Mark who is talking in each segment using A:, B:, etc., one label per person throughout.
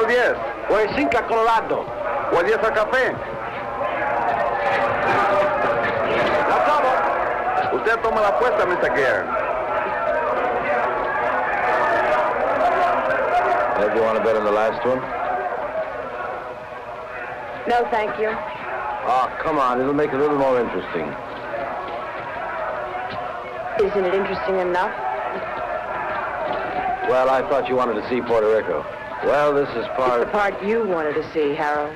A: al 10?
B: O el 5 a Colorado.
A: ¿O el 10 al café? Usted toma la apuesta, Mr. Gare.
C: Ed, you want to bet on the last one?
D: No, thank you.
C: Oh, come on. It'll make it a little more interesting.
D: Isn't it interesting enough?
C: Well, I thought you wanted to see Puerto Rico. Well, this is part...
D: It's the part you wanted to see, Harold.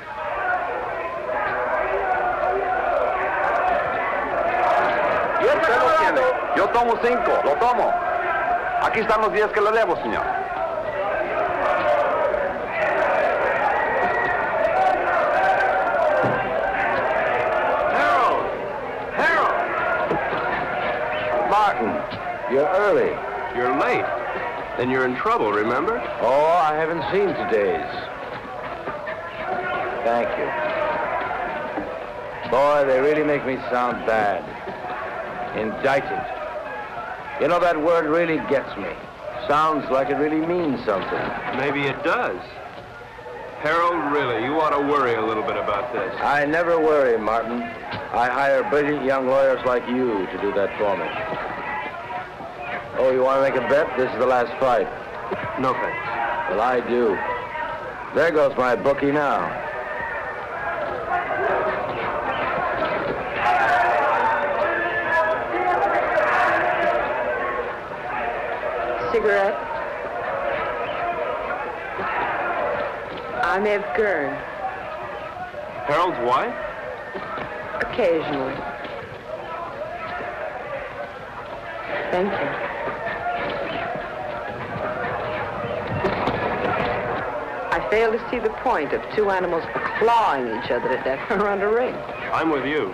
A: Usted lo tiene. Yo tomo 5. Lo tomo. Aquí están los 10 que le debo, señor.
C: You're early.
E: You're late. Then you're in trouble, remember?
C: Oh, I haven't seen today's. Thank you. Boy, they really make me sound bad. Indicted. You know, that word really gets me. Sounds like it really means something.
E: Maybe it does. Harold, really, you ought to worry a little bit about this.
C: I never worry, Martin. I hire brilliant young lawyers like you to do that for me. Oh, you want to make a bet? This is the last fight.
E: No thanks.
C: Well, I do. There goes my bookie now.
D: Cigarette? I'm Eve Gurn.
E: Harold's wife?
D: Occasionally. Thank you. I fail to see the point of two animals clawing each other to death around a ring.
E: I'm with you.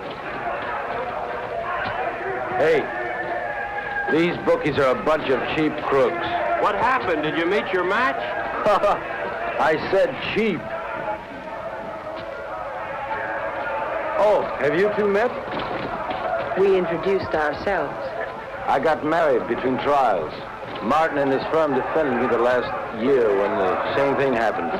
C: Hey, these bookies are a bunch of cheap crooks.
E: What happened? Did you meet your match?
C: I said cheap. Oh, have you two met?
D: We introduced ourselves.
C: I got married between trials. Martin and his firm defended me the last year when the same thing happened.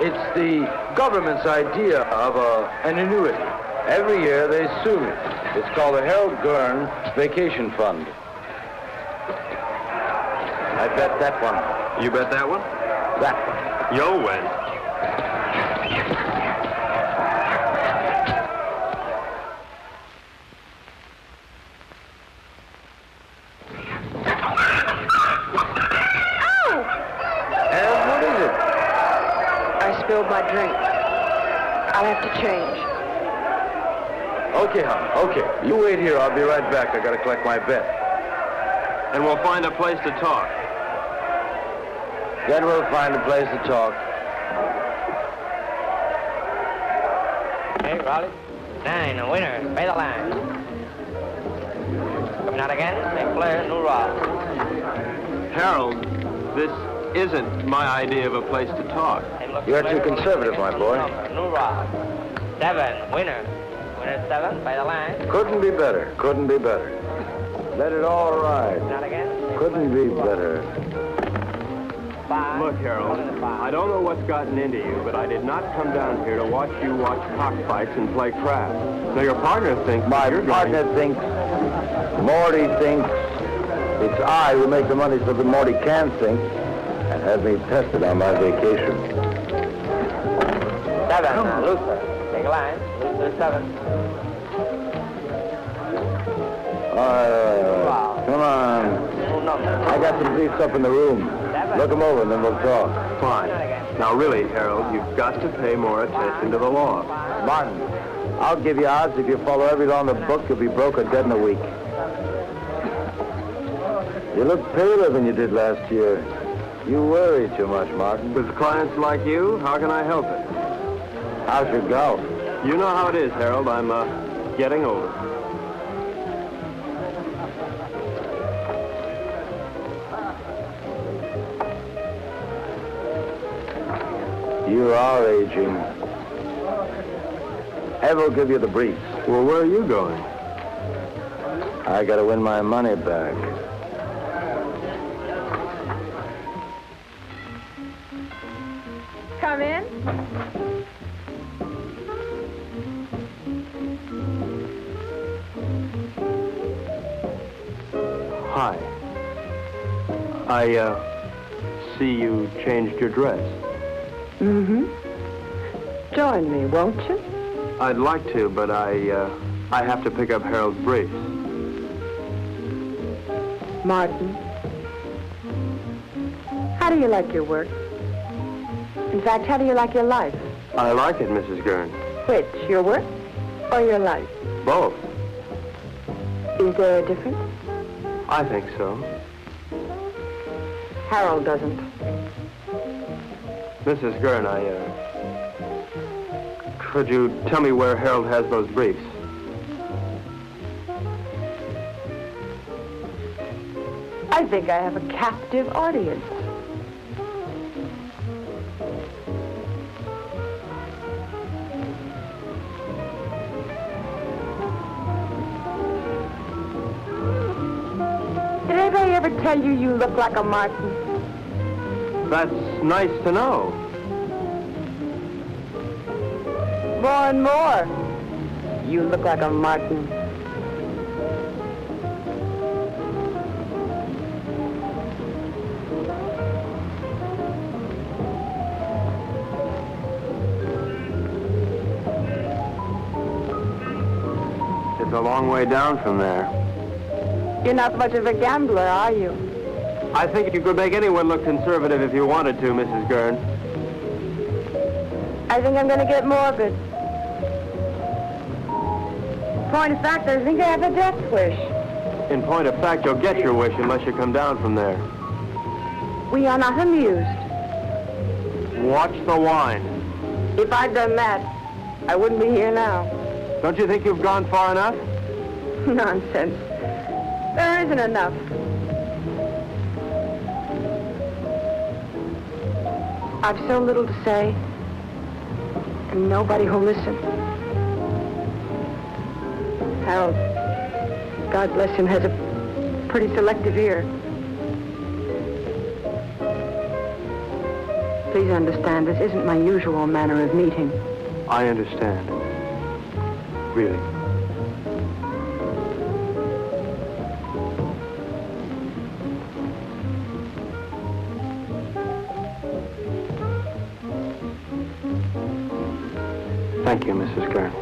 C: It's the government's idea of an annuity. Every year they sue me. It's called the Harold Gurn Vacation Fund. I bet that one.
E: You bet that one?
C: That one.
E: You'll win.
D: Spilled my drink. I'll have to change.
C: Okay, hon. Okay. You wait here. I'll be right back. I gotta collect my bet.
E: And we'll find a place to talk.
C: Then we'll find a place to talk.
F: Hey, Raleigh. 9, a winner. Pay the line. Coming out again. Make player, new roll.
E: Harold, this isn't my idea of a place to talk.
C: You're too conservative, my boy.
F: New roll. 7, winner. Winner 7, by the line.
C: Couldn't be better. Couldn't be better. Let it all ride.
F: Not again.
C: Couldn't be better.
F: 5.
E: Look, Harold, I don't know what's gotten into you, but I did not come down here to watch you watch cockfights and play craps. Now, your partner thinks...
C: My partner thinks, Morty thinks, it's I who make the money so that Morty can think, and has me tested on my vacation.
F: 7, Luther. Take a line. Luther 7.
C: All right. Come on. I got some briefs up in the room. Look them over and then we'll talk.
E: Fine. Now, really, Harold, you've got to pay more attention to the law.
C: Martin, I'll give you odds if you follow every law in the book, you'll be broke or dead in a week. You look paler than you did last year. You worry too much, Martin.
E: With clients like you, how can I help it?
C: How's your golf?
E: You know how it is, Harold. I'm, getting older.
C: You are aging. Ev will give you the briefs.
E: Well, where are you going?
C: I gotta win my money back.
D: come in?
E: Hi. I see you changed your dress.
D: Mm-hmm. Join me, won't you?
E: I'd like to, but I have to pick up Harold's briefs.
D: Martin, how do you like your work? In fact, how do you like your life?
E: I like it, Mrs. Gurn.
D: Which, your work or your life?
E: Both.
D: Is there a difference?
E: I think so.
D: Harold doesn't.
E: Mrs. Gurn, could you tell me where Harold has those briefs?
D: I think I have a captive audience. Did anybody ever tell you you look like a Martin?
E: That's nice to know.
D: More and more. You look like a Martin.
E: It's a long way down from there.
D: You're not much of a gambler, are you?
E: I think you could make anyone look conservative if you wanted to, Mrs. Gurn.
D: I think I'm going to get morbid. Point of fact, I think I have a death wish.
E: In point of fact, you'll get your wish unless you come down from there.
D: We are not amused.
E: Watch the wine.
D: If I'd done that, I wouldn't be here now.
E: Don't you think you've gone far enough?
D: Nonsense. There isn't enough. I've so little to say, and nobody will listen. Harold, God bless him, has a pretty selective ear. Please understand, this isn't my usual manner of meeting.
E: I understand. Really. Thank you, Mrs. Gurn.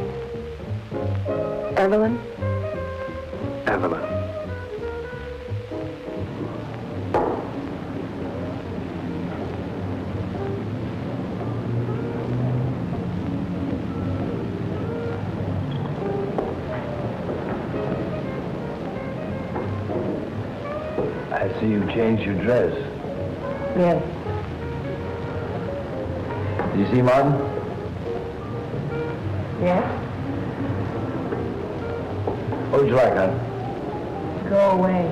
D: Evelyn?
E: Evelyn.
C: I see you changed your dress.
D: Yes.
C: Did you see Martin?
D: Yes?
C: What would you like, hon?
D: Go away.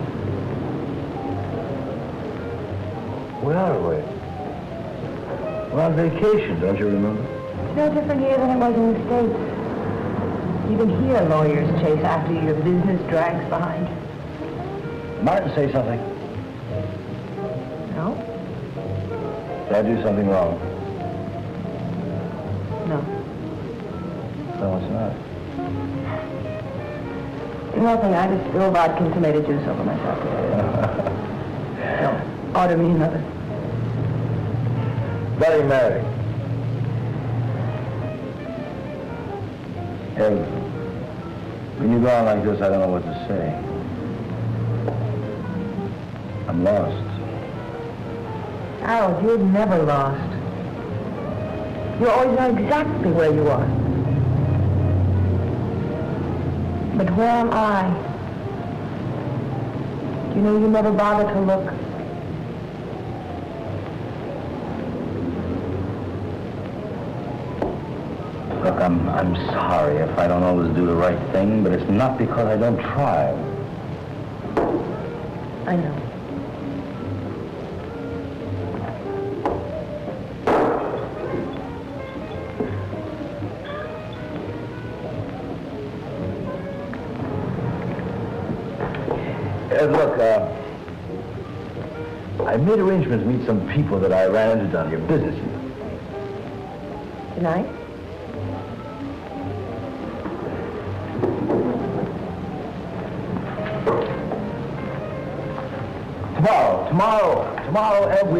C: We are away. We're on vacation, don't you remember?
D: It's no different here than it was in the States. Even here, lawyers chase after your business drags behind you.
C: Martin, say something.
D: No?
C: Did I do something wrong?
D: No.
C: No, it's not.
D: Nothing. I just spilled vodka and tomato juice over myself. No. Order me another.
C: Bloody Mary. Hey, when you go on like this, I don't know what to say. I'm lost.
D: Harold, you're never lost. You always know exactly where you are. But where am I? You know, you never bother to look.
C: Look, I'm sorry if I don't always do the right thing, but it's not because I don't try.
D: I know.
C: Look, I made arrangements to meet some people that I ran into down here, business.
D: Tonight?
B: Tomorrow, Ed,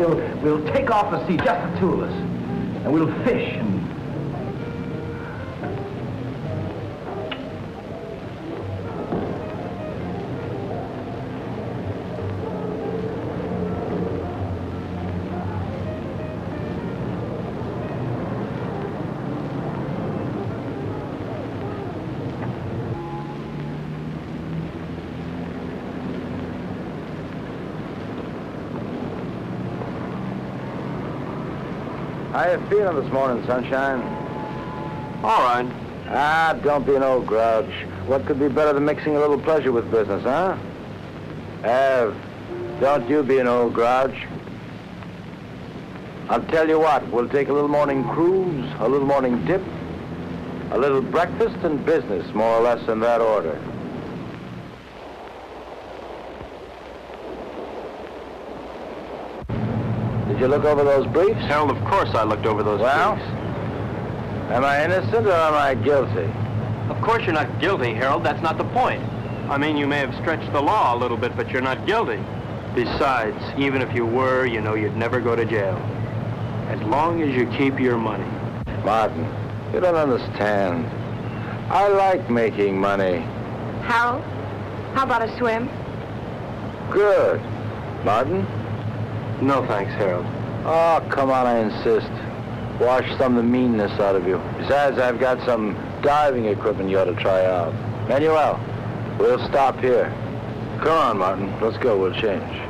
B: we'll take off the sea, just the two of us. And we'll fish and...
C: How you feeling this morning, sunshine?
E: All right.
C: Ah, don't be an old grouch. What could be better than mixing a little pleasure with business, huh? Ev, don't you be an old grouch. I'll tell you what, we'll take a little morning cruise, a little morning dip, a little breakfast and business, more or less in that order. Did you look over those briefs?
E: Harold, of course I looked over those briefs.
C: Am I innocent or am I guilty?
E: Of course you're not guilty, Harold. That's not the point. I mean, you may have stretched the law a little bit, but you're not guilty. Besides, even if you were, you know you'd never go to jail. As long as you keep your money.
C: Martin, you don't understand. I like making money.
G: Harold, how about a swim?
C: Good. Martin?
E: No thanks, Harold.
C: Oh, come on, I insist. Wash some of the meanness out of you. Besides, I've got some diving equipment you ought to try out. Manuel, we'll stop here. Come on, Martin. Let's go. We'll change.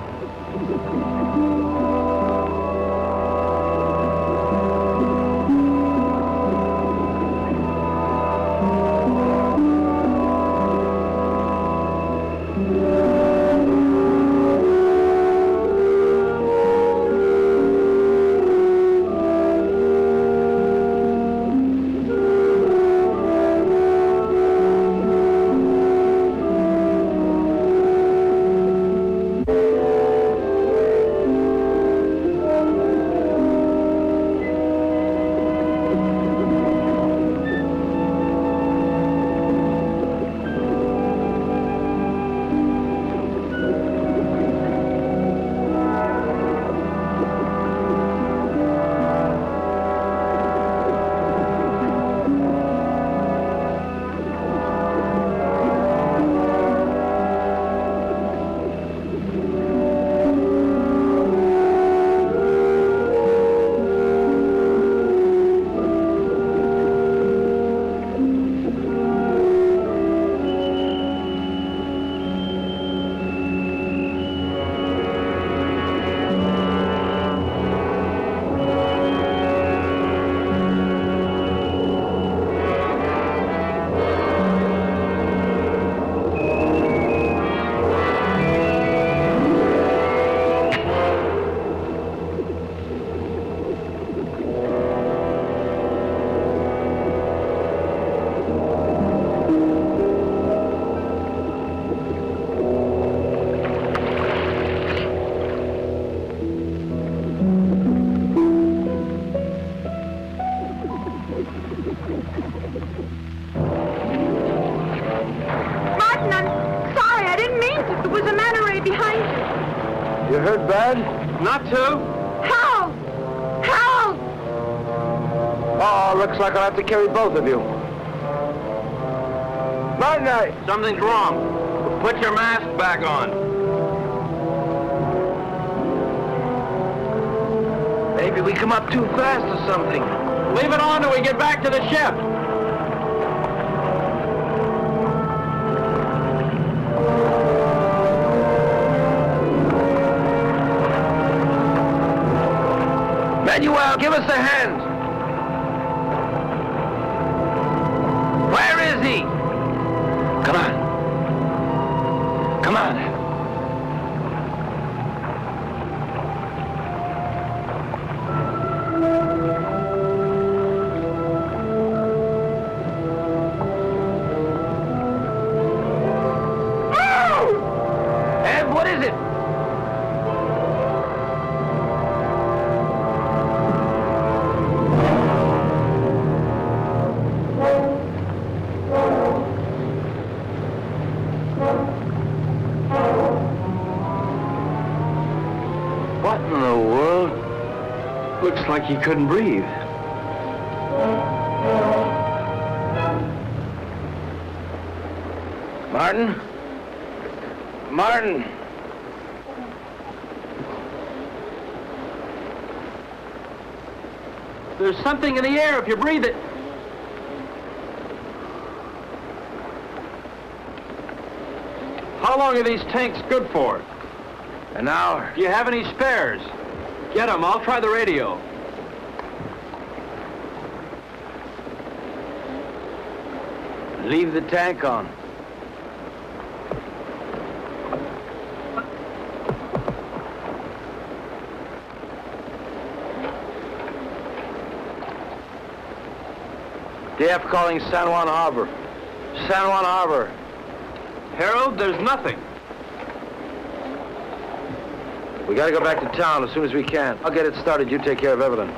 C: You hurt bad?
E: Not to.
G: Help! Help!
C: Oh, looks like I'll have to carry both of you. Night night.
E: Something's wrong. Put your mask back on.
B: Maybe we come up too fast or something.
E: Leave it on till we get back to the ship.
B: Manuel, give us a hand. Where is he? Come on. Come on. Ed, what is it?
E: Looks like he couldn't breathe.
C: Martin? Martin!
E: There's something in the air if you breathe it. How long are these tanks good for?
C: An hour.
E: Do you have any spares? Get them. I'll try the radio.
C: Leave the tank on. DF calling San Juan Harbor. San Juan Harbor.
E: Harold, there's nothing.
C: We gotta go back to town as soon as we can. I'll get it started. You take care of Evelyn.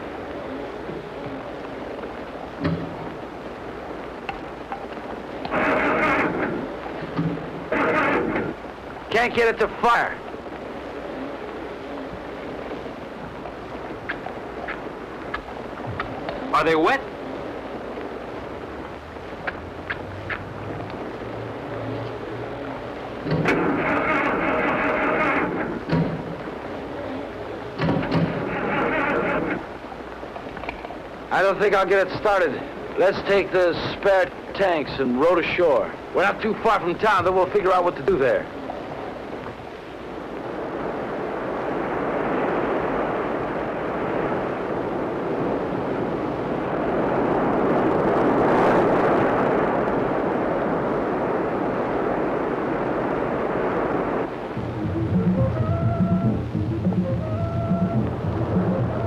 C: Can't get it to fire.
E: Are they wet?
C: I don't think I'll get it started. Let's take the spare tanks and row to shore. We're not too far from town, then we'll figure out what to do there.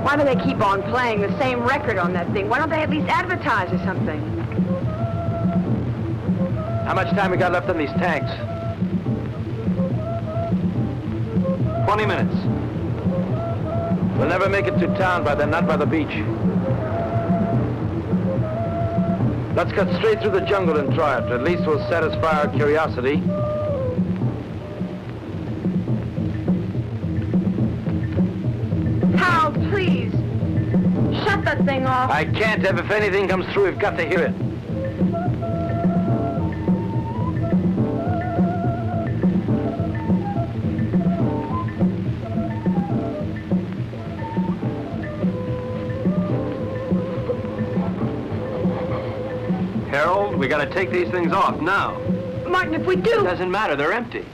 G: Why do they keep on playing the same record on that thing? Why don't they at least advertise or something?
C: How much time we got left on these tanks?
E: 20 minutes.
C: We'll never make it to town by then, not by the beach. Let's cut straight through the jungle and try it. At least we'll satisfy our curiosity.
G: Hal, please. Shut that thing off.
C: I can't, Ev. If anything comes through, we've got to hear it.
E: Harold, we gotta take these things off now.
G: Martin, if we do...
E: It doesn't matter, they're empty.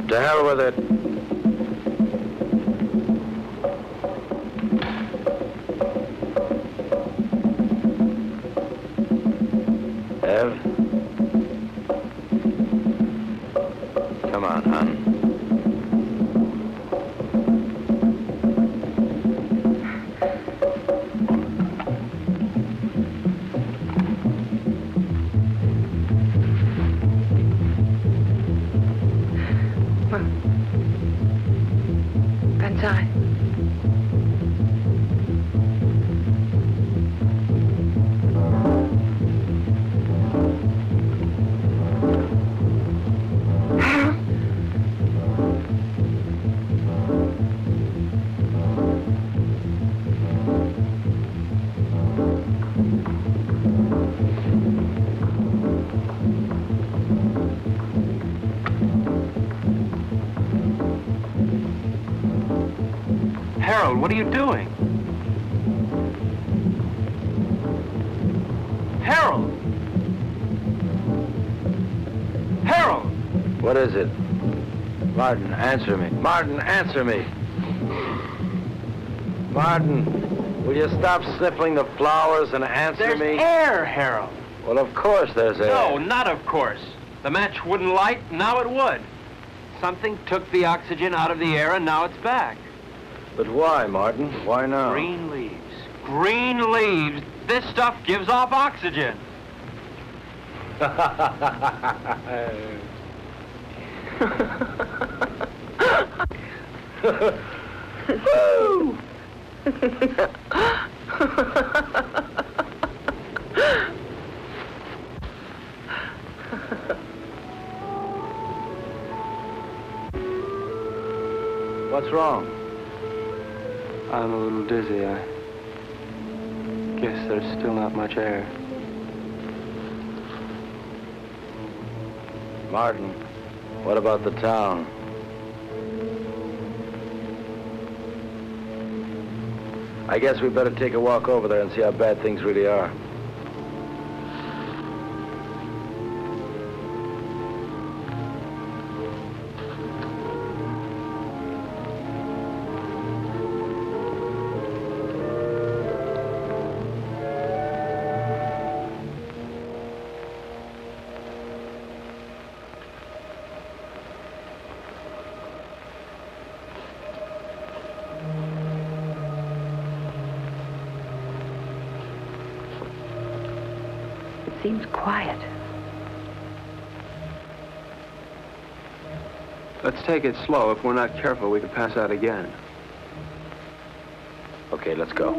C: To hell with it. Ev? Come on, hon.
G: Inside.
E: Harold, what are you doing? Harold! Harold!
C: What is it? Martin, answer me. Martin, answer me. Martin, will you stop sniffling the flowers and answer
E: There's
C: me?
E: air, Harold.
C: Well, of course there's air.
E: No, not of course. The match wouldn't light, now it would. Something took the oxygen out of the air and now it's back.
C: But why, Martin? Why now?
E: Green leaves. Green leaves. This stuff gives off oxygen.
C: Woo! What's wrong?
E: I'm a little dizzy. I guess there's still not much air.
C: Martin, what about the town? I guess we better take a walk over there and see how bad things really are.
D: Seems quiet.
E: Let's take it slow. If we're not careful, we could pass out again.
C: Okay, let's go.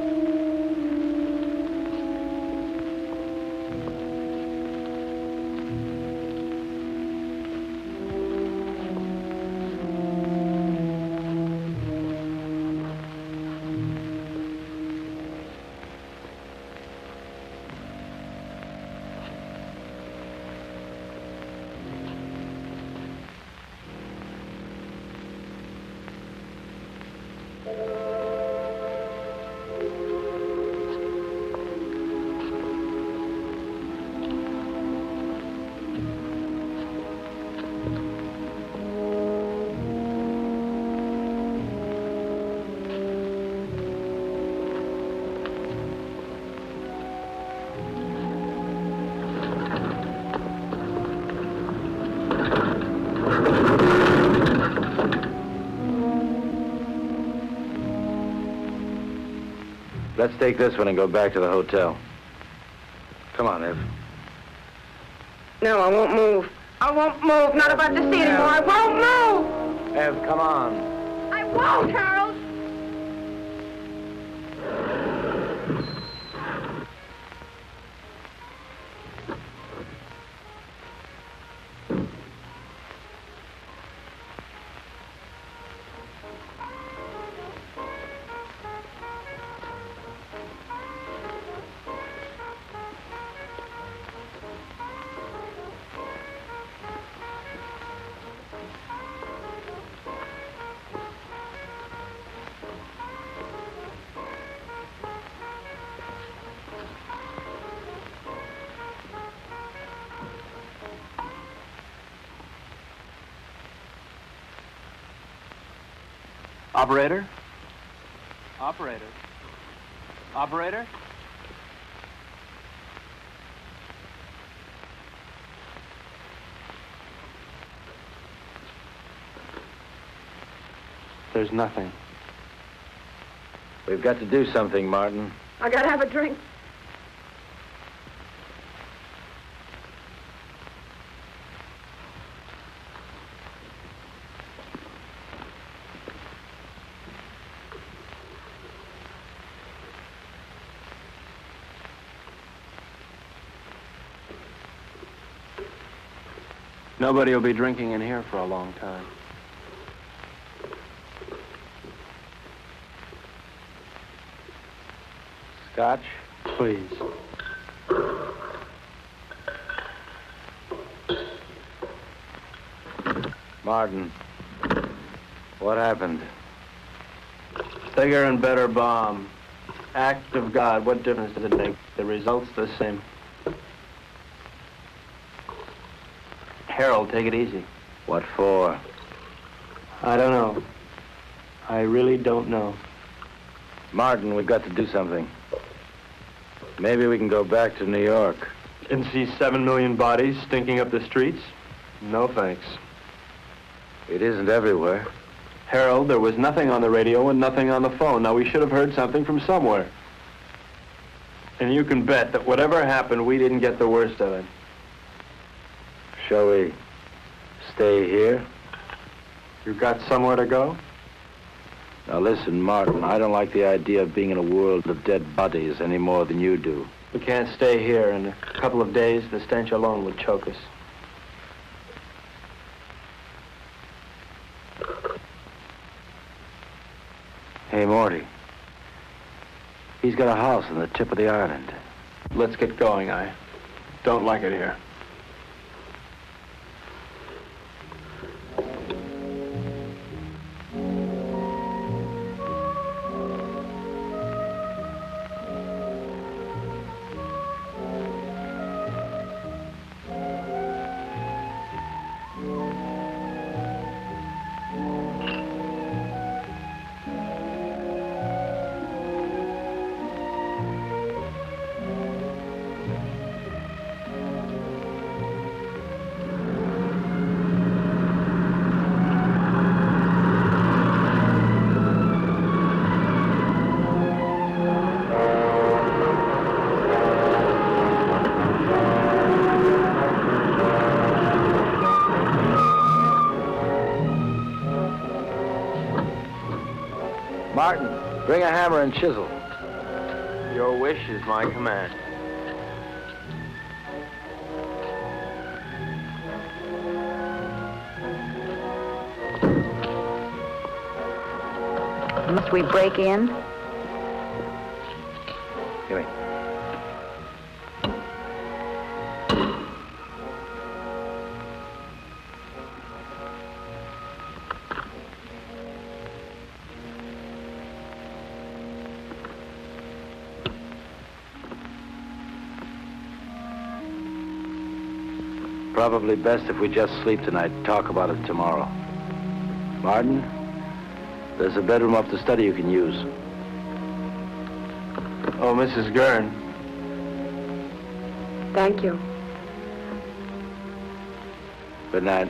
C: Let's take this one and go back to the hotel. Come on, Ev.
G: No, I won't move. I won't move. Not about to see anymore. I won't move.
C: Ev, come on.
G: I won't, Harold.
E: Operator? Operator? Operator? There's nothing.
C: We've got to do something, Martin.
G: I gotta have a drink.
E: Nobody will be drinking in here for a long time.
C: Scotch?
E: Please.
C: Martin, what happened?
E: Bigger and better bomb. Act of God. What difference does it make? The result's the same. Harold, take it easy.
C: What for?
E: I don't know. I really don't know.
C: Martin, we've got to do something. Maybe we can go back to New York.
E: And see 7 million bodies stinking up the streets? No thanks.
C: It isn't everywhere.
E: Harold, there was nothing on the radio and nothing on the phone. Now, we should have heard something from somewhere. And you can bet that whatever happened, we didn't get the worst of it.
C: Shall we stay here?
E: You got somewhere to go?
C: Now listen, Martin, I don't like the idea of being in a world of dead bodies any more than you do.
E: We can't stay here. In a couple of days, the stench alone would choke us.
C: Hey, Morty. He's got a house on the tip of the island.
E: Let's get going. I don't like it here.
C: Martin, bring a hammer and chisel.
E: Your wish is my command.
D: Must we break in?
C: Give me. Probably best if we just sleep tonight and talk about it tomorrow. Martin, there's a bedroom up the study you can use.
E: Oh, Mrs. Gurn.
G: Thank you.
C: Good night.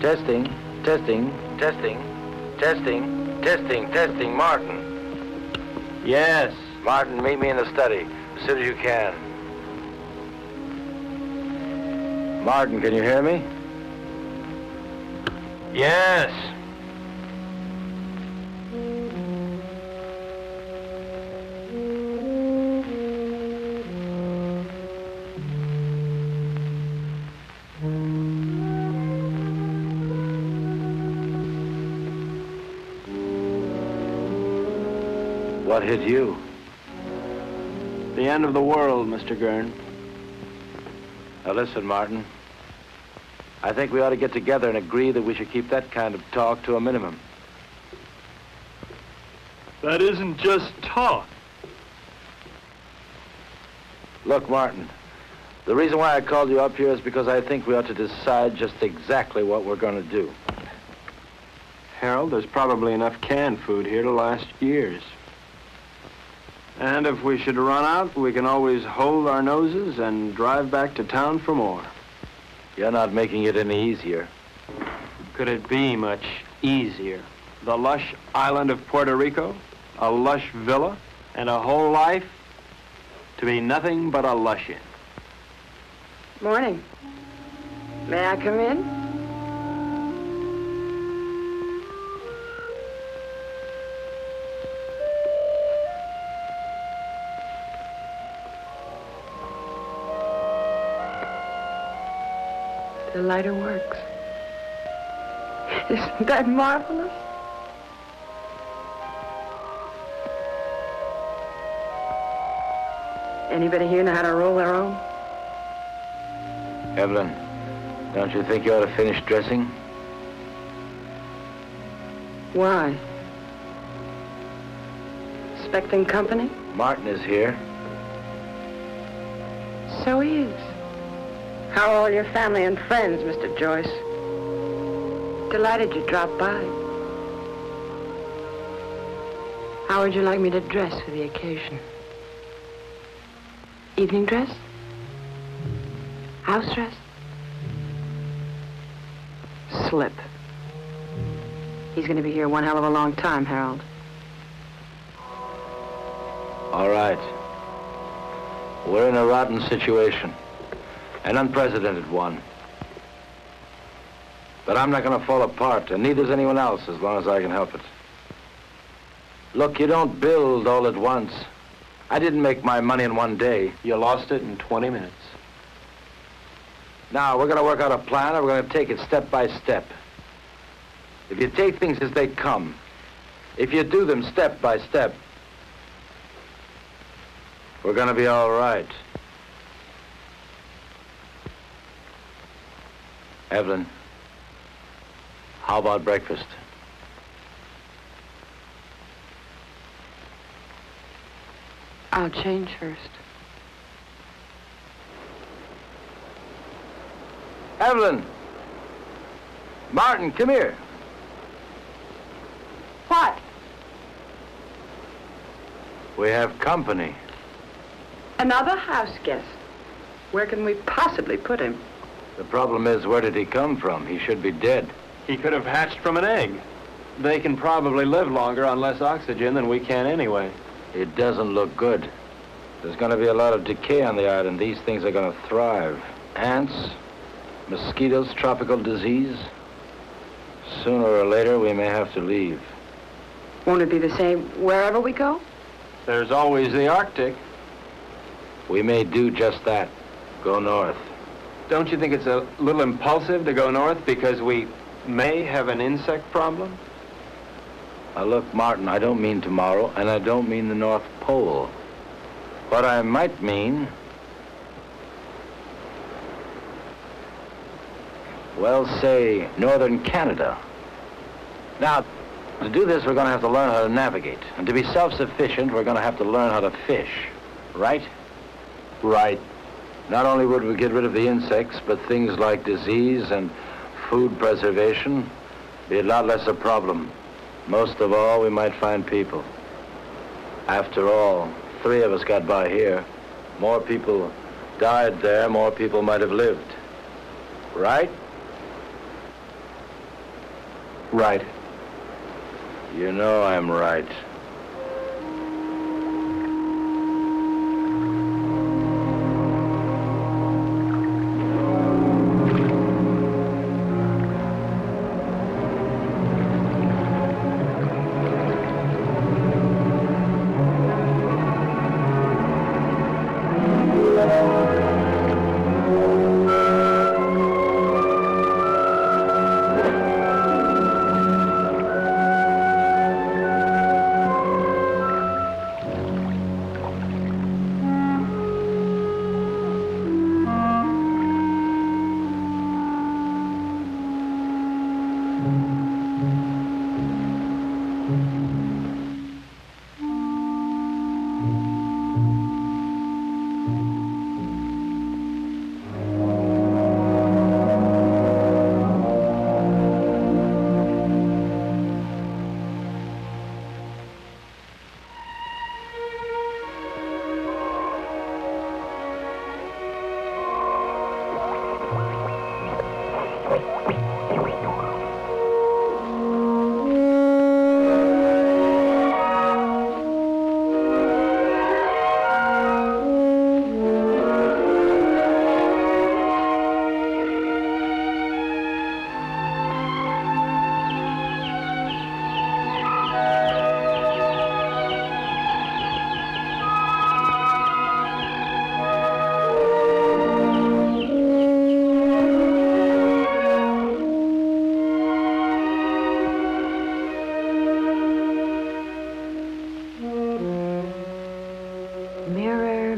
C: Testing, testing, testing, testing, testing, testing. Martin.
E: Yes.
C: Martin, meet me in the study as soon as you can. Martin, can you hear me?
E: Yes.
C: What hit you?
E: The end of the world, Mr. Gurn.
C: Now listen, Martin. I think we ought to get together and agree that we should keep that kind of talk to a minimum.
E: That isn't just talk.
C: Look, Martin, the reason why I called you up here is because I think we ought to decide just exactly what we're going to do.
E: Harold, there's probably enough canned food here to last years. And if we should run out, we can always hold our noses and drive back to town for more.
C: You're not making it any easier.
E: Could it be much easier? The lush island of Puerto Rico, a lush villa, and a whole life to be nothing but a lush inn.
G: Morning. May I come in? The lighter works. Isn't that marvelous? Anybody here know how to roll their own?
C: Evelyn, don't you think you ought to finish dressing?
G: Why? Expecting company?
C: Martin is here.
G: So he is. How are all your family and friends, Mr. Joyce? Delighted you dropped by. How would you like me to dress for the occasion? Evening dress? House dress? Slip. He's going to be here one hell of a long time, Harold.
C: All right. We're in a rotten situation. An unprecedented one. But I'm not going to fall apart, and neither's anyone else, as long as I can help it. Look, you don't build all at once. I didn't make my money in one day.
E: You lost it in 20 minutes.
C: Now, we're going to work out a plan, and we're going to take it step by step. If you take things as they come, if you do them step by step, we're going to be all right. Evelyn, how about breakfast?
G: I'll change first.
C: Evelyn! Martin, come here.
G: What?
C: We have company.
G: Another house guest. Where can we possibly put him?
C: The problem is, where did he come from? He should be dead.
E: He could have hatched from an egg. They can probably live longer on less oxygen than we can anyway.
C: It doesn't look good. There's going to be a lot of decay on the island. These things are going to thrive. Ants, mosquitoes, tropical disease. Sooner or later, we may have to leave.
G: Won't it be the same wherever we go?
E: There's always the Arctic.
C: We may do just that. Go north.
E: Don't you think it's a little impulsive to go north because we may have an insect problem?
C: Now look, Martin, I don't mean tomorrow, and I don't mean the North Pole. What I might mean, well, say, northern Canada. Now, to do this, we're going to have to learn how to navigate. And to be self-sufficient, we're going to have to learn how to fish. Right?
E: Right.
C: Not only would we get rid of the insects, but things like disease and food preservation be a lot less a problem. Most of all, we might find people. After all, 3 of us got by here. More people died there, more people might have lived. Right?
E: Right.
C: You know I'm right.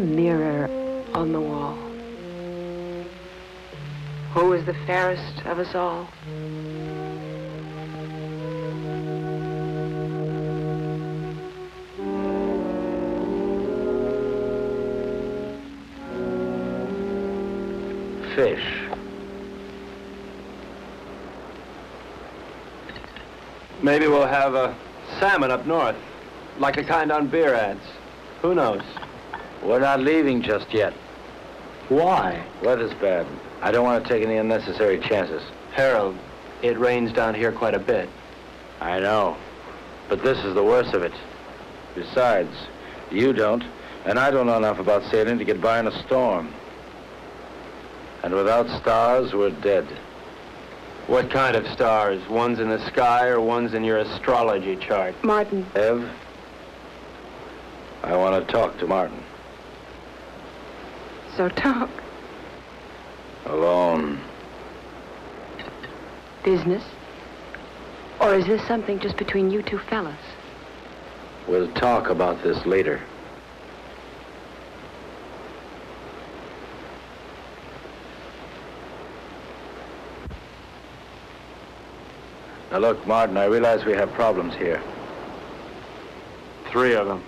G: mirror on the wall. Who is the fairest of us all?
C: Fish.
E: Maybe we'll have a salmon up north, like the kind on beer ads. Who knows?
C: We're not leaving just yet.
E: Why?
C: Weather's bad. I don't want to take any unnecessary chances.
E: Harold, it rains down here quite a bit.
C: I know. But this is the worst of it. Besides, you don't, and I don't know enough about sailing to get by in a storm. And without stars, we're dead.
E: What kind of stars? Ones in the sky or ones in your astrology chart?
G: Martin.
C: Ev, I want to talk to Martin.
G: So talk.
C: Alone.
G: Business? Or is this something just between you two fellas?
C: We'll talk about this later. Now look, Martin, I realize we have problems here.
E: 3 of them.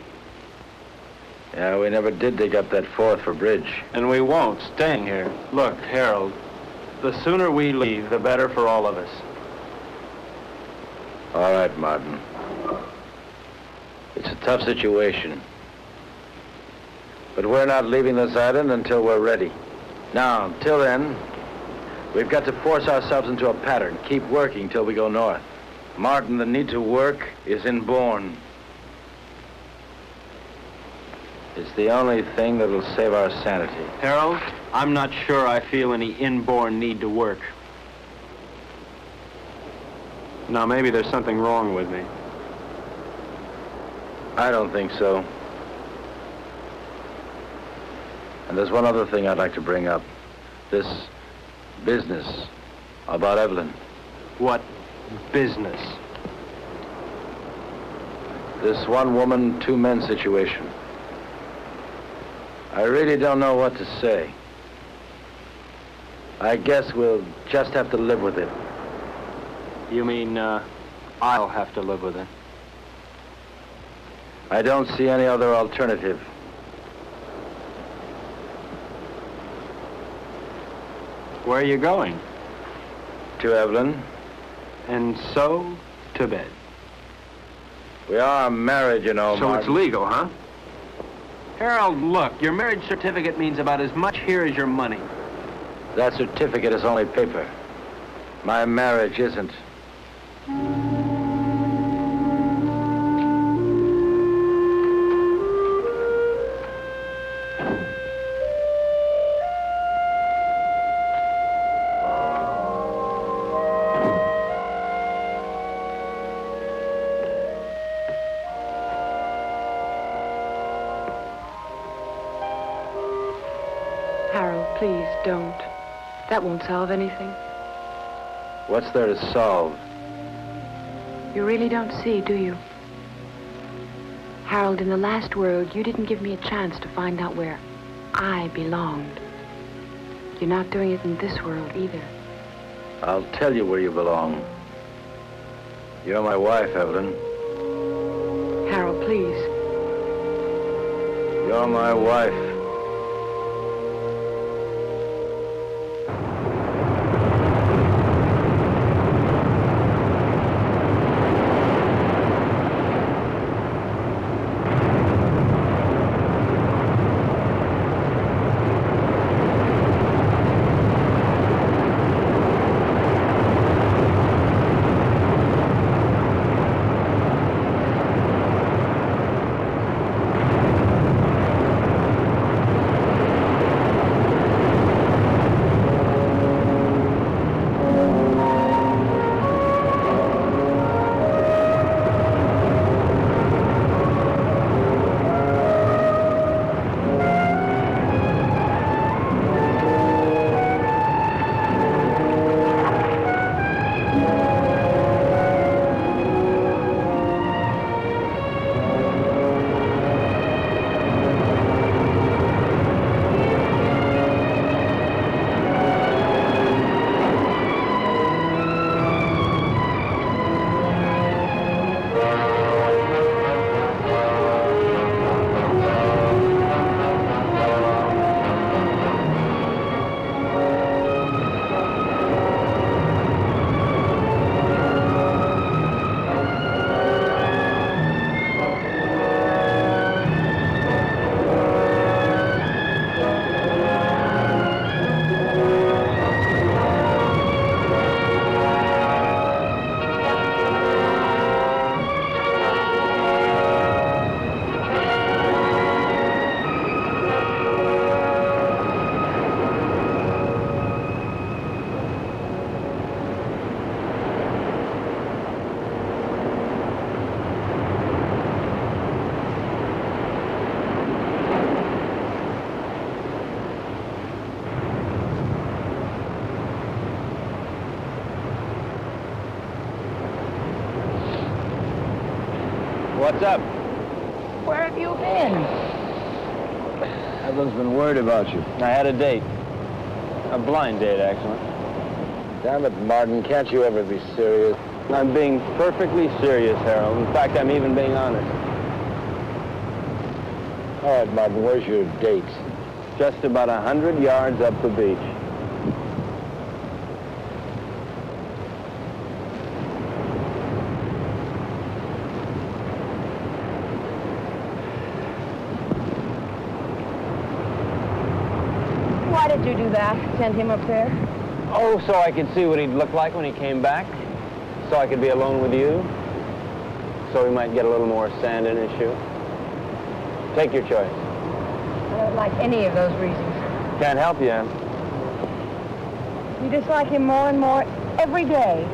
C: Yeah, we never did dig up that fourth for bridge.
E: And we won't, staying here. Look, Harold, the sooner we leave, the better for all of us.
C: All right, Martin. It's a tough situation. But we're not leaving this island until we're ready. Now, until then, we've got to force ourselves into a pattern, keep working till we go north. Martin, the need to work is inborn. It's the only thing that'll save our sanity.
E: Harold, I'm not sure I feel any inborn need to work. Now, maybe there's something wrong with me.
C: I don't think so. And there's one other thing I'd like to bring up. This business about Evelyn.
E: What business?
C: This one woman, 2 men situation. I really don't know what to say. I guess we'll just have to live with it.
E: You mean, I'll have to live with it?
C: I don't see any other alternative.
E: Where are you going?
C: To Evelyn.
E: And so, to bed.
C: We are married, you know,
E: So
C: Martin.
E: it's legal, huh? Harold, look, your marriage certificate means about as much here as your money.
C: That certificate is only paper. My marriage isn't.
G: Harold, please, don't. That won't solve anything.
C: What's there to solve?
G: You really don't see, do you? Harold, in the last world, you didn't give me a chance to find out where I belonged. You're not doing it in this world either.
C: I'll tell you where you belong. You're my wife, Evelyn.
G: Harold, please.
C: You're my wife. What's up?
D: Where have you been?
C: Everyone's been worried about you. I had a date. A blind date, actually. Damn it, Martin, can't you ever be serious?
E: I'm being perfectly serious, Harold. In fact, I'm even being honest.
C: All right, Martin, where's your date?
E: Just about 100 yards up the beach.
D: Why did you do that? Send him up there?
E: Oh, so I could see what he'd look like when he came back. So I could be alone with you. So he might get a little more sand in his shoe. Take your choice.
D: I don't like any of those reasons.
E: Can't help you, Em.
D: You dislike him more and more every day.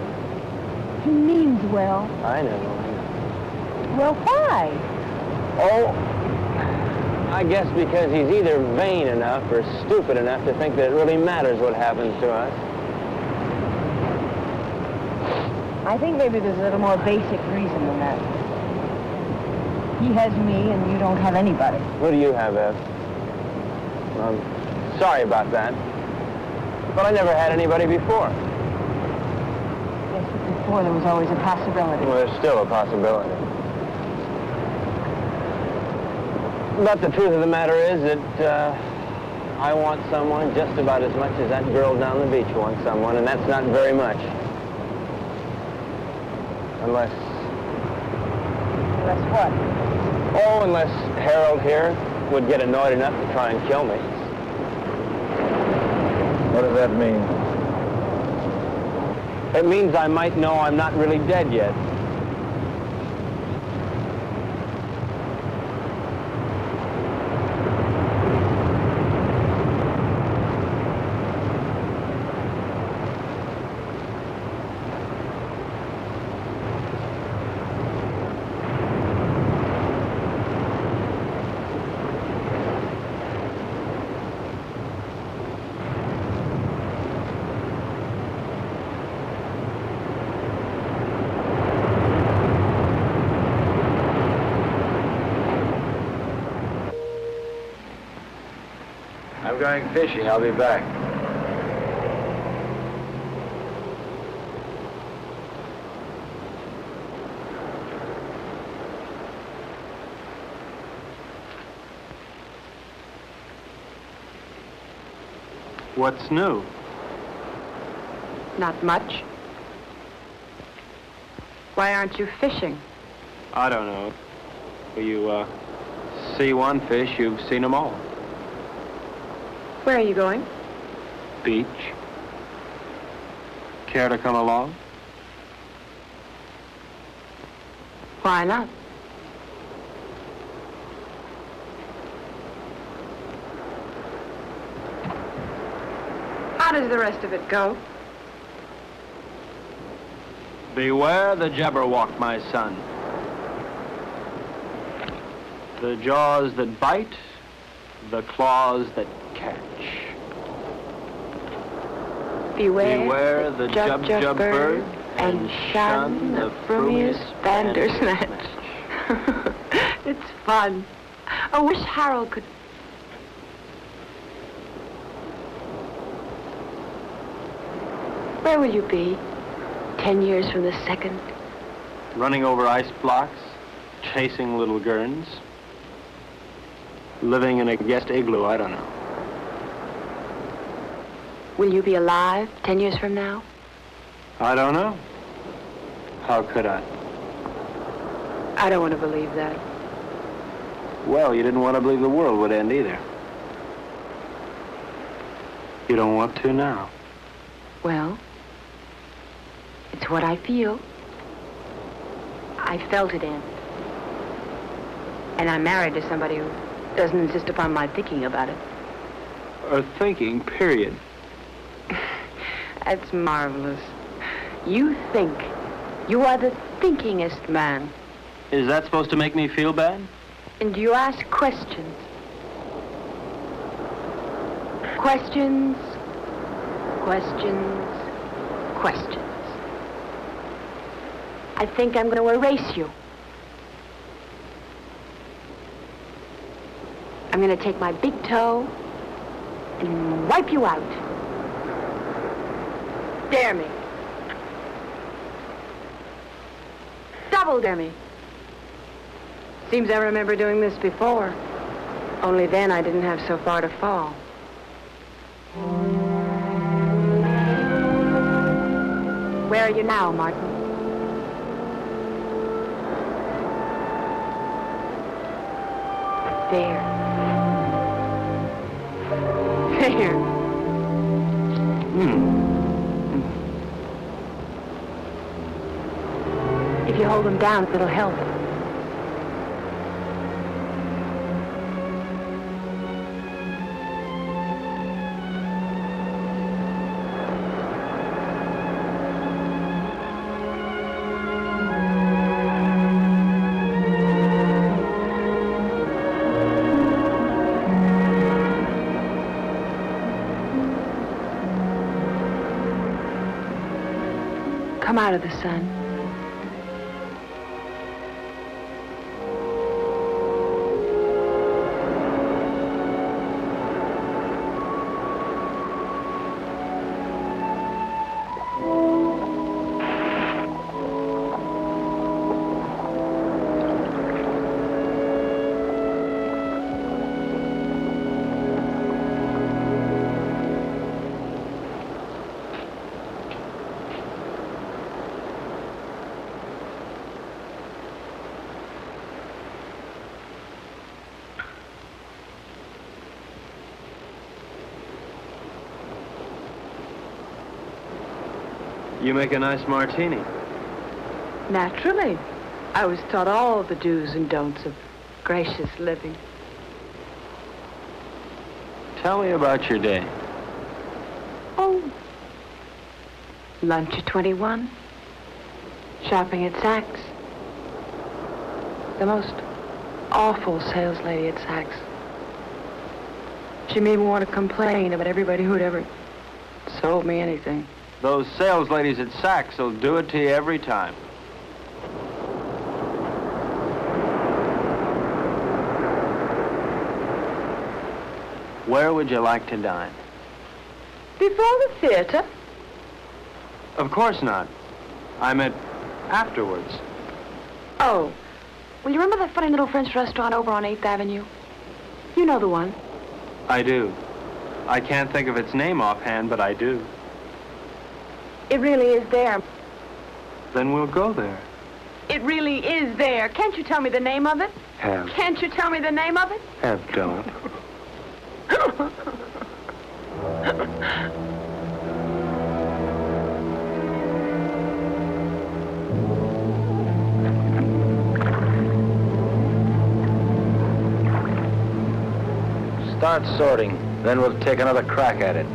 D: He means well.
E: I know.
D: Well, why?
E: Oh, I guess because he's either vain enough or stupid enough to think that it really matters what happens to us.
D: I think maybe there's a little more basic reason than that. He has me and you don't have anybody.
E: What do you have, Ev? I'm sorry about that. But I never had anybody before.
D: Yes, but before there was always a possibility.
E: Well, there's still a possibility. But the truth of the matter is that I want someone just about as much as that girl down the beach wants someone, and that's not very much. Unless
D: what?
E: Oh, unless Harold here would get annoyed enough to try and kill me.
C: What does that mean?
E: It means I might know I'm not really dead yet.
C: I'm going fishing. I'll be back.
E: What's new?
G: Not much. Why aren't you fishing?
E: I don't know. You see one fish, you've seen them all.
G: Where are you going?
E: Beach. Care to come along?
G: Why not? How does the rest of it go?
E: Beware the Jabberwock, my son. The jaws that bite, the claws that catch.
G: Beware
E: the jub bird,
G: and shun the frumious bandersnatch. It's fun. I wish Harold could... Where will you be 10 years from the second?
E: Running over ice blocks, chasing little gurns, living in a guest igloo, I don't know.
G: Will you be alive 10 years from now?
E: I don't know. How could I?
G: I don't want to believe that.
E: Well, you didn't want to believe the world would end either. You don't want to now.
G: Well, it's what I feel. I felt it end. And I'm married to somebody who doesn't insist upon my thinking about it.
E: Or thinking, period.
G: That's marvelous. You think. You are the thinkingest man.
E: Is that supposed to make me feel bad?
G: And you ask questions. Questions, questions, questions. I think I'm going to erase you. I'm going to take my big toe and wipe you out. Dare me. Double dare me. Seems I remember doing this before. Only then I didn't have so far to fall. Where are you now, Martin? There. There. If you hold them down, it'll help. Come out of the sun.
E: You make a nice martini.
G: Naturally. I was taught all the do's and don'ts of gracious living.
E: Tell me about your day.
G: Oh. Lunch at 21. Shopping at Saks. The most awful sales lady at Saks. She made me want to complain about everybody who'd ever sold me anything.
E: Those sales ladies at Saks will do it to you every time. Where would you like to dine?
G: Before the theater?
E: Of course not. I meant afterwards.
G: Oh. Well, you remember that funny little French restaurant over on 8th Avenue? You know the one.
E: I do. I can't think of its name offhand, but I do.
G: It really is there.
E: Then we'll go there.
G: It really is there. Can't you tell me the name of it?
E: Have.
G: Can't you tell me the name of it?
E: Have don't.
C: Start sorting, then we'll take another crack at it.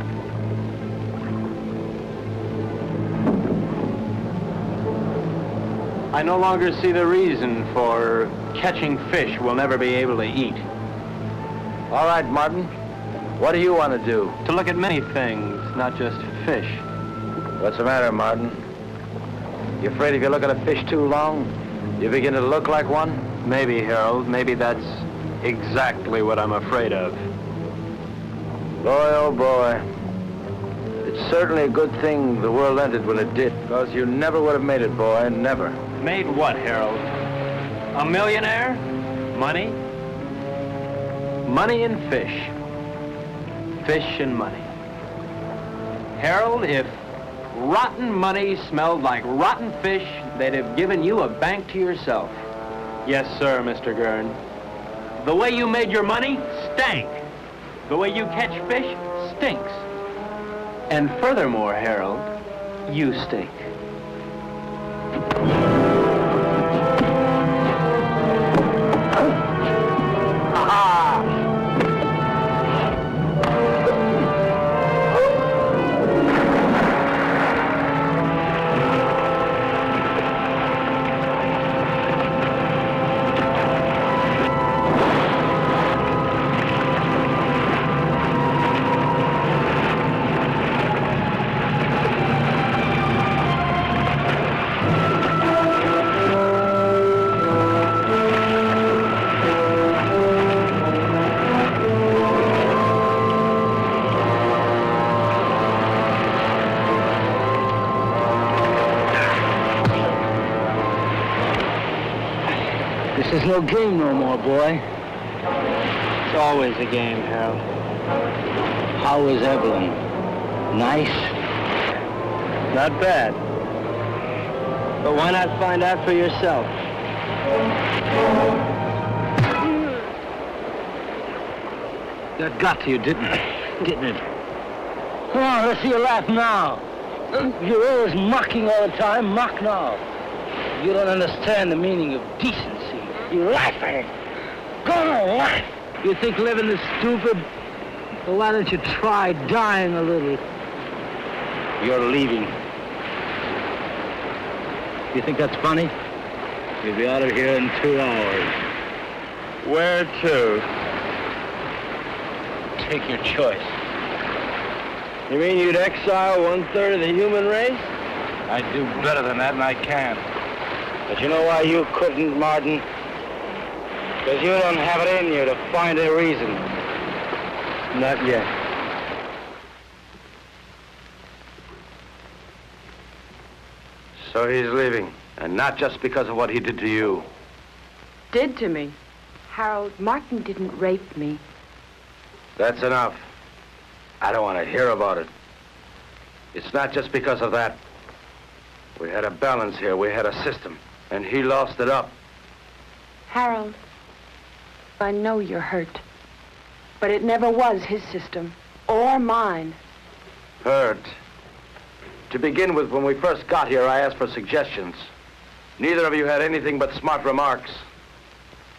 E: I no longer see the reason for catching fish we'll never be able to eat.
C: All right, Martin. What do you want to do?
E: To look at many things, not just fish.
C: What's the matter, Martin? You afraid if you look at a fish too long, you begin to look like one?
E: Maybe, Harold. Maybe that's exactly what I'm afraid of.
C: Boy, oh boy. It's certainly a good thing the world ended when it did, because you never would have made it, boy, never.
E: Made what, Harold? A millionaire? Money? Money and fish. Fish and money. Harold, if rotten money smelled like rotten fish, they'd have given you a bank to yourself. Yes, sir, Mr. Gurn. The way you made your money stank. The way you catch fish stinks. And furthermore, Harold, you stink.
C: no game no more, boy.
E: It's always a game, Harold.
C: How is Evelyn? Nice?
E: Not bad. But why not find out for yourself?
C: That got to you, didn't it? Come on, let's see you laugh now. You're always mocking all the time. Mock now. You don't understand the meaning of decency. You're laughing. Go on, laugh. You think living is stupid? Well, why don't you try dying a little? You're leaving. You think that's funny? You'll be out of here in 2 hours.
E: Where to?
C: Take your choice.
E: You mean you'd exile 1/3 of the human race?
C: I'd do better than that, and I can. But you know why you couldn't, Martin? Because you don't have it in you to find a reason.
E: Not yet.
C: So he's leaving, and not just because of what he did to you.
G: Did to me. Harold, Martin didn't rape me.
C: That's enough. I don't want to hear about it. It's not just because of that. We had a balance here. We had a system, and he lost it up.
G: Harold, I know you're hurt. But it never was his system, or mine.
C: Hurt. To begin with, when we first got here, I asked for suggestions. Neither of you had anything but smart remarks.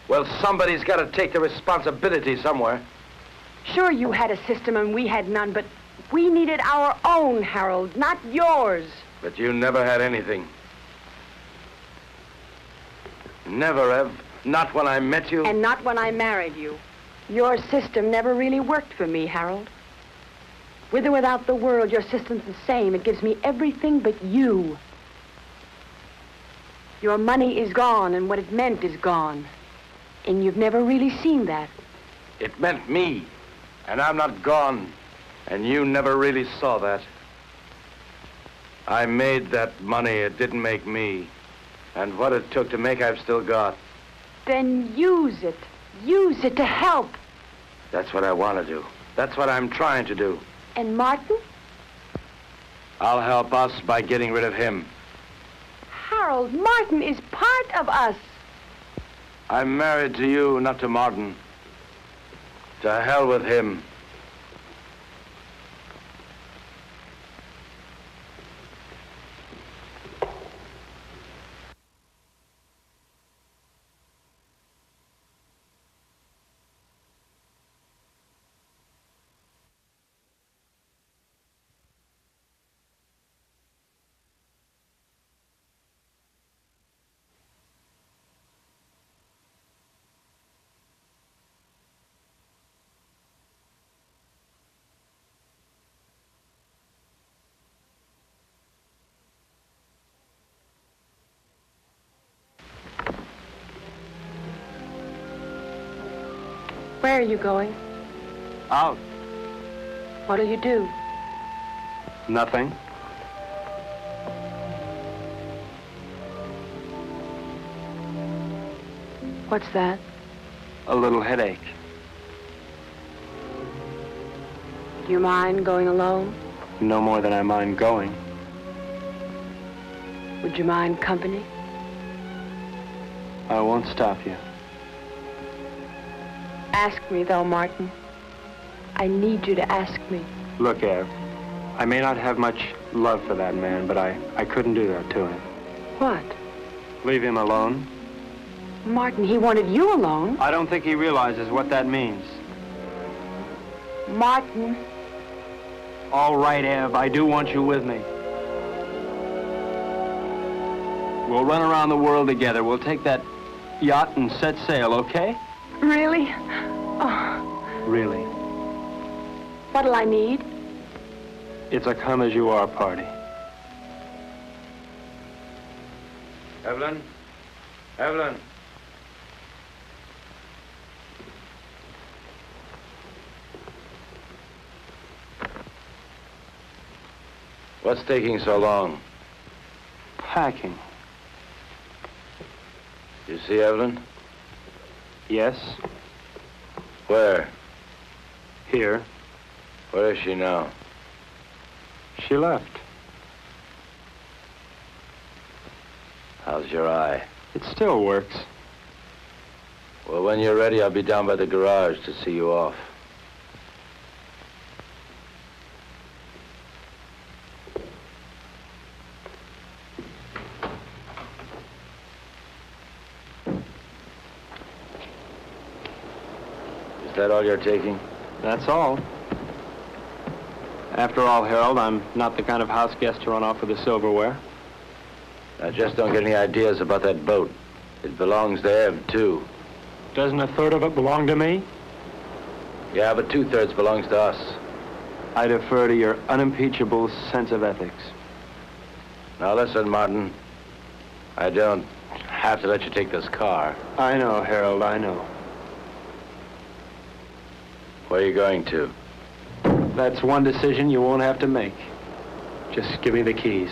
C: Well, somebody's got to take the responsibility somewhere.
G: Sure, you had a system and we had none, but we needed our own, Harold, not yours.
C: But you never had anything. Never, Ev. Not when I met you.
G: And not when I married you. Your system never really worked for me, Harold. With or without the world, your system's the same. It gives me everything but you. Your money is gone, and what it meant is gone. And you've never really seen that.
C: It meant me. And I'm not gone. And you never really saw that. I made that money. It didn't make me. And what it took to make, I've still got.
G: Then use it. Use it to help.
C: That's what I want to do. That's what I'm trying to do.
G: And Martin?
C: I'll help us by getting rid of him.
G: Harold, Martin is part of us.
C: I'm married to you, not to Martin. To hell with him.
G: Where are you going?
E: Out.
G: What'll you do?
E: Nothing.
G: What's that?
E: A little headache.
G: Do you mind going alone?
E: No more than I mind going.
G: Would you mind company?
E: I won't stop you.
G: Ask me, though, Martin. I need you to ask me.
E: Look, Ev, I may not have much love for that man, but I couldn't do that to him.
G: What?
E: Leave him alone?
G: Martin, he wanted you alone.
E: I don't think he realizes what that means.
G: Martin.
E: All right, Ev, I do want you with me. We'll run around the world together. We'll take that yacht and set sail, okay?
G: Really? Oh.
E: Really.
G: What'll I need?
E: It's a come-as-you-are party.
C: Evelyn? Evelyn? What's taking so long?
E: Packing.
C: You see, Evelyn?
E: Yes?
C: Where?
E: Here.
C: Where is she now?
E: She left.
C: How's your eye?
E: It still works.
C: Well, when you're ready, I'll be down by the garage to see you off. Is that all you're taking?
E: That's all. After all, Harold, I'm not the kind of house guest to run off with the silverware.
C: Now, just don't get any ideas about that boat. It belongs to Ev, too.
E: Doesn't a third of it belong to me?
C: Yeah, but 2/3 belongs to us.
E: I defer to your unimpeachable sense of ethics.
C: Now, listen, Martin. I don't have to let you take this car.
E: I know, Harold, I know.
C: Where are you going to?
E: That's one decision you won't have to make. Just give me the keys.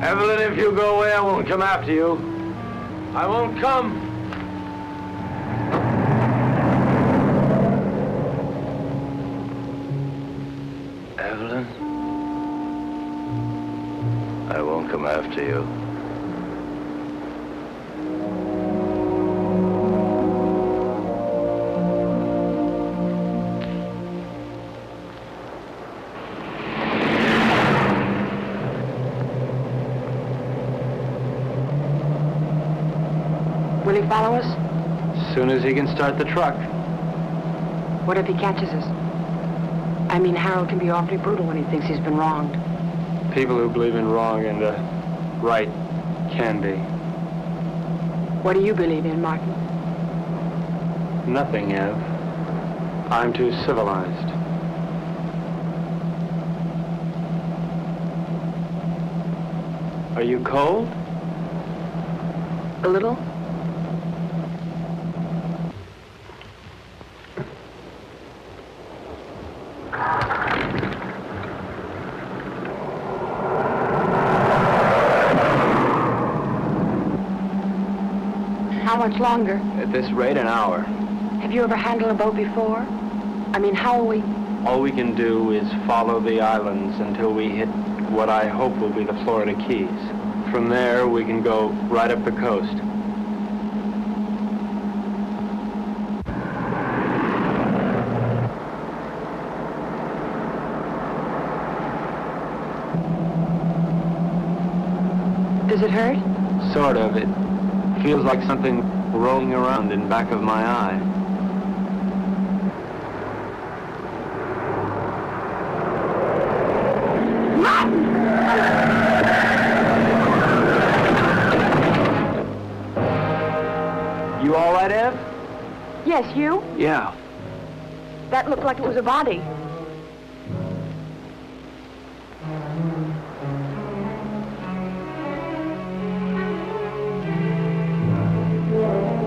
C: Evelyn, if you go away, I won't come after you. I won't come. Evelyn? I won't come after you.
G: Will he follow us?
E: As soon as he can start the truck.
G: What if he catches us? I mean, Harold can be awfully brutal when he thinks he's been wronged.
E: People who believe in wrong and right can be.
G: What do you believe in, Martin?
E: Nothing, Ev. I'm too civilized. Are you cold?
G: A little? How much longer?
E: At this rate, an hour.
G: Have you ever handled a boat before? I mean, how are we?
E: All we can do is follow the islands until we hit what I hope will be the Florida Keys. From there, we can go right up the coast.
G: Does it hurt?
E: Sort of. It feels like something rolling around in back of my eye. You all right, Ev?
G: Yes, you?
E: Yeah.
G: That looked like it was a body.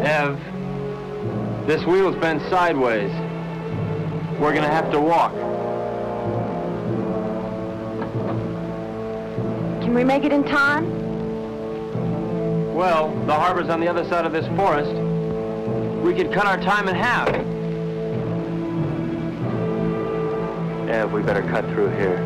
E: Ev, this wheel's bent sideways. We're gonna have to walk.
G: Can we make it in time?
E: Well, the harbor's on the other side of this forest. We could cut our time in half. Ev, we better cut through here.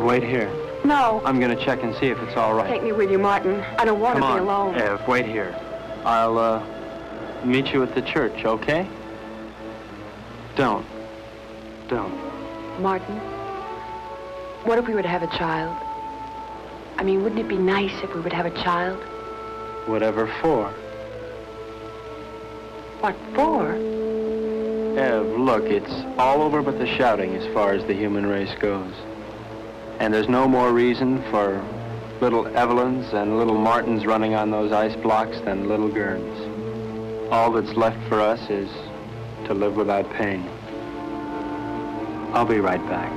E: Wait here.
G: No.
E: I'm gonna check and see if it's all right.
G: Take me with you, Martin. I don't want to be alone.
E: Ev, wait here. meet you at the church, okay? Don't.
G: Martin, what if we were to have a child? I mean, wouldn't it be nice if we would have a child?
E: Whatever for.
G: What for?
E: Ev, look, it's all over but the shouting as far as the human race goes. And there's no more reason for little Evelyns and little Martins running on those ice blocks than little Gurns. All that's left for us is to live without pain. I'll be right back.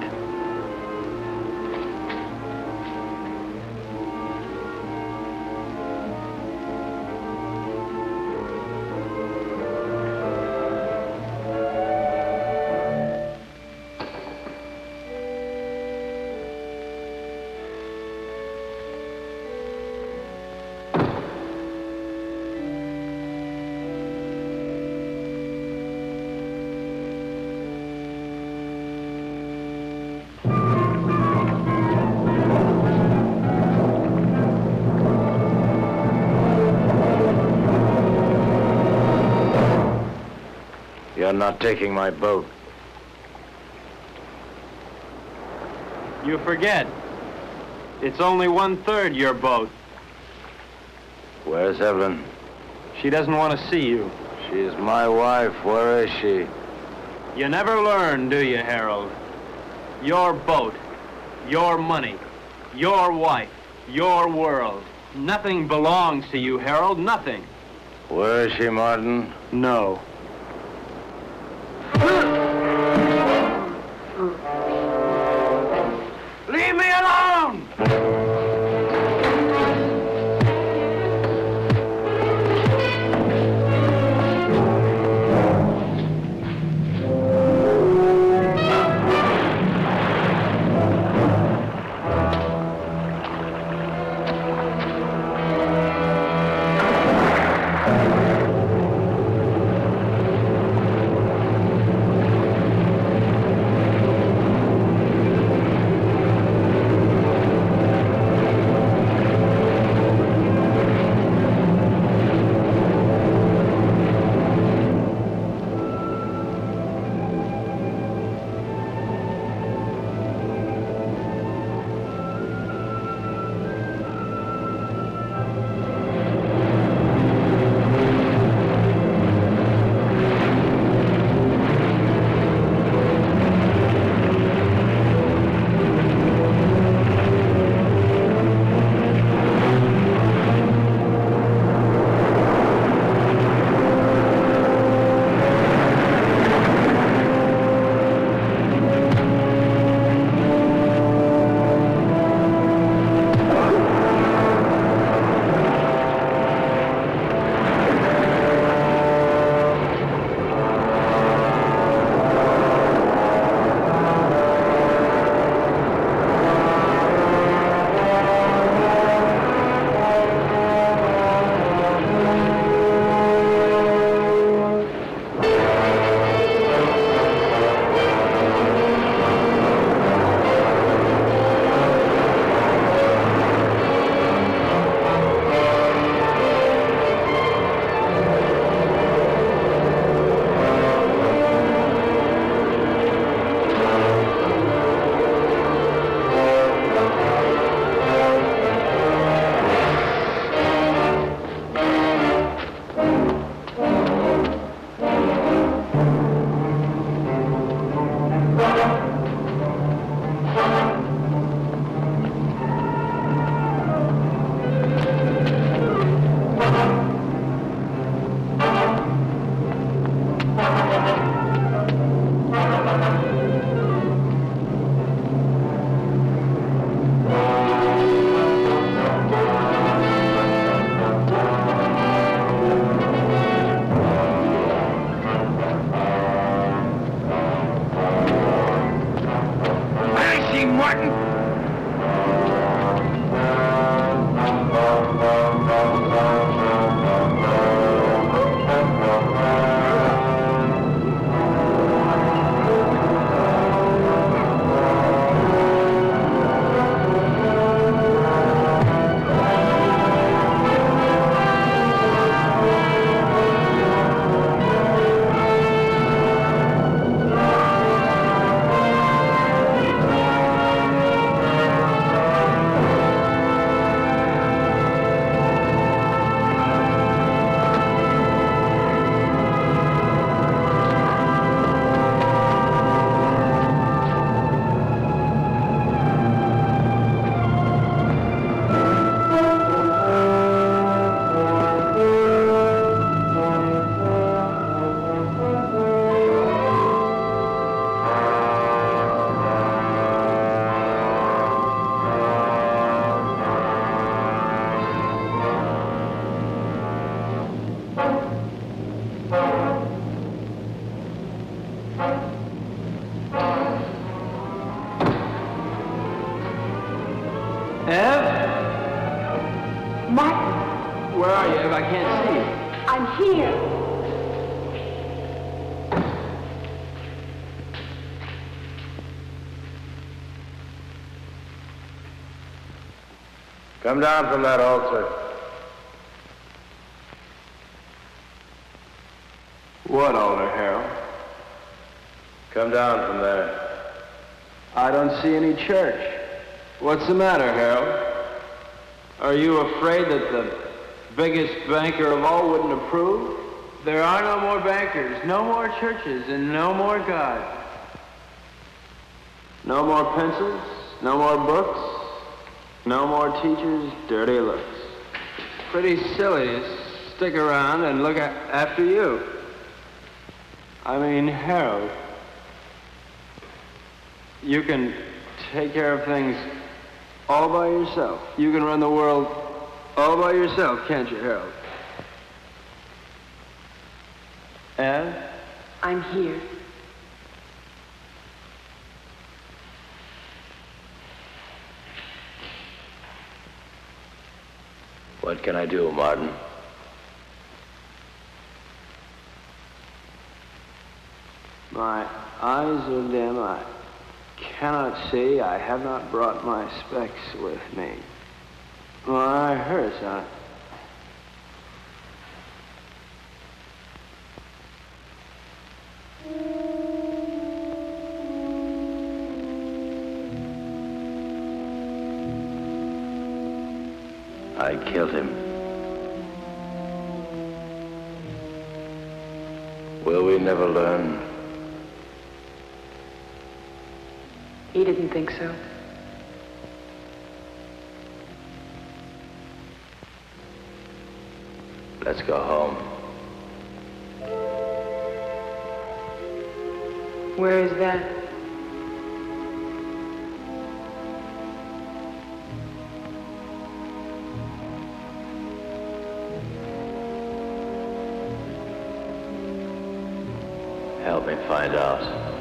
C: You're not taking my boat.
E: You forget. It's only 1/3 your boat.
C: Where's Evelyn?
E: She doesn't want to see you.
C: She's my wife. Where is she?
E: You never learn, do you, Harold? Your boat, your money, your wife, your world. Nothing belongs to you, Harold, nothing.
C: Where is she, Martin?
E: No. Leave me alone! Ev?
G: Martin,
E: Where are you, Ev? I can't see you.
G: I'm here.
C: Come down from that altar.
E: What altar, Harold?
C: Come down from there.
E: I don't see any church. What's the matter, Harold? Are you afraid that the biggest banker of all wouldn't approve? There are no more bankers, no more churches, and no more God. No more pencils, no more books, no more teachers' dirty looks. Pretty silly to stick around and look after you. I mean, Harold, you can take care of things all by yourself. You can run the world all by yourself, can't you, Harold? Ev?
G: I'm here.
C: What can I do, Martin?
E: My eyes are dim. I cannot see. I have not brought my specs with me. My eye hurts.
C: I killed him. Will we never learn?
G: He didn't think so.
C: Let's go home.
G: Where is that?
C: Help me find out.